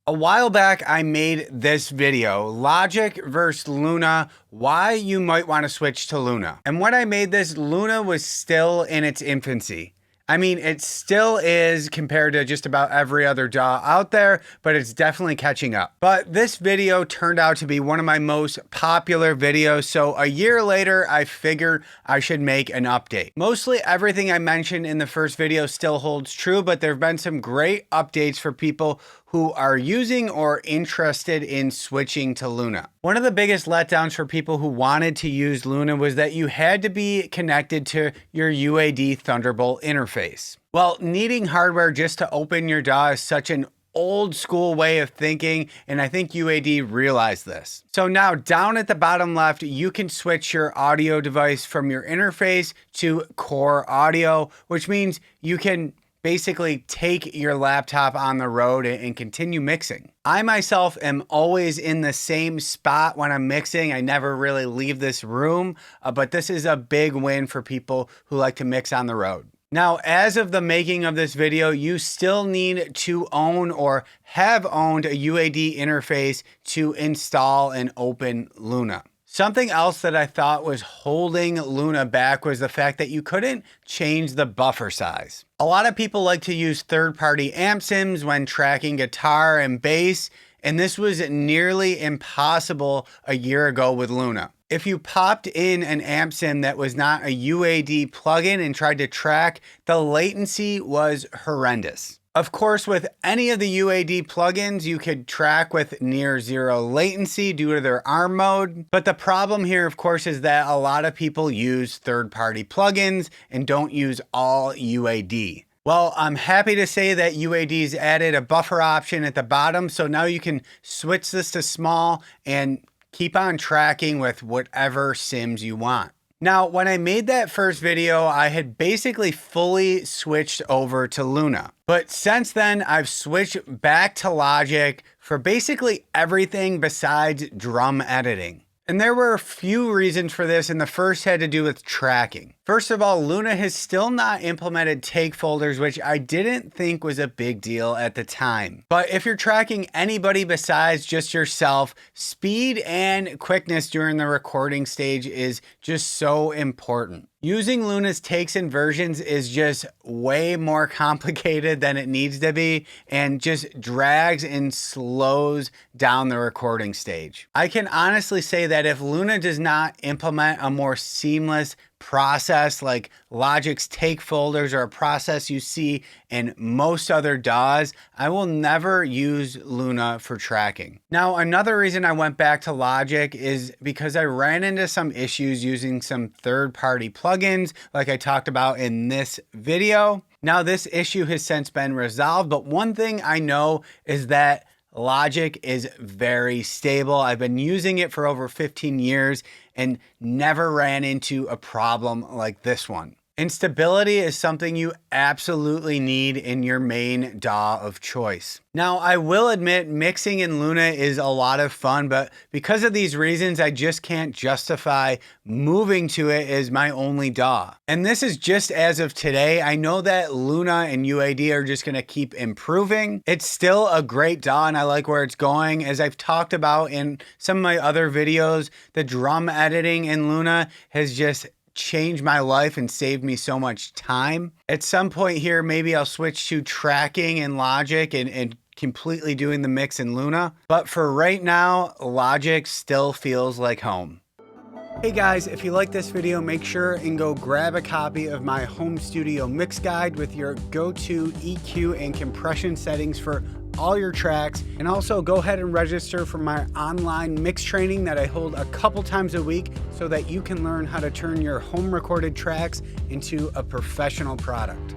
A while back, I made this video, Logic versus Luna, why you might want to switch to Luna. And when I made this, Luna was still in its infancy. I mean, it still is compared to just about every other DAW out there, but it's definitely catching up. But this video turned out to be one of my most popular videos, so a year later, I figured I should make an update. Mostly everything I mentioned in the first video still holds true, but there have been some great updates for people who are using or interested in switching to Luna. One of the biggest letdowns for people who wanted to use Luna was that you had to be connected to your UAD Thunderbolt interface. Well, needing hardware just to open your DAW is such an old school way of thinking, and I think UAD realized this. So now down at the bottom left, you can switch your audio device from your interface to core audio, which means you can basically take your laptop on the road and continue mixing. I myself am always in the same spot when I'm mixing. I never really leave this room, but this is a big win for people who like to mix on the road. Now, as of the making of this video, you still need to own or have owned a UAD interface to install and open Luna. Something else that I thought was holding Luna back was the fact that you couldn't change the buffer size. A lot of people like to use third-party amp sims when tracking guitar and bass, and this was nearly impossible a year ago with Luna. If you popped in an amp sim that was not a UAD plugin and tried to track, the latency was horrendous. Of course, with any of the UAD plugins, you could track with near zero latency due to their ARM mode. But the problem here, of course, is that a lot of people use third-party plugins and don't use all UAD. Well, I'm happy to say that UAD's added a buffer option at the bottom, so now you can switch this to small and keep on tracking with whatever sims you want. Now, when I made that first video, I had basically fully switched over to Luna. But since then, I've switched back to Logic for basically everything besides drum editing. And there were a few reasons for this, and the first had to do with tracking. First of all, Luna has still not implemented take folders, which I didn't think was a big deal at the time. But if you're tracking anybody besides just yourself, speed and quickness during the recording stage is just so important. Using Luna's takes and versions is just way more complicated than it needs to be and just drags and slows down the recording stage. I can honestly say that if Luna does not implement a more seamless process like Logic's take folders or a process you see in most other DAWs, I will never use Luna for tracking. Now, another reason I went back to Logic is because I ran into some issues using some third-party plugins like I talked about in this video. Now, this issue has since been resolved, but one thing I know is that Logic is very stable. I've been using it for over 15 years and never ran into a problem like this one. And stability is something you absolutely need in your main DAW of choice. Now, I will admit mixing in Luna is a lot of fun, but because of these reasons, I just can't justify moving to it as my only DAW. And this is just as of today. I know that Luna and UAD are just gonna keep improving. It's still a great DAW and I like where it's going. As I've talked about in some of my other videos, the drum editing in Luna has just changed my life and saved me so much time. At some point here, maybe I'll switch to tracking in Logic and completely doing the mix in Luna. But for right now, Logic still feels like home. Hey guys, if you like this video, make sure and go grab a copy of my home studio mix guide with your go-to EQ and compression settings for all your tracks, and also go ahead and register for my online mix training that I hold a couple times a week so that you can learn how to turn your home recorded tracks into a professional product.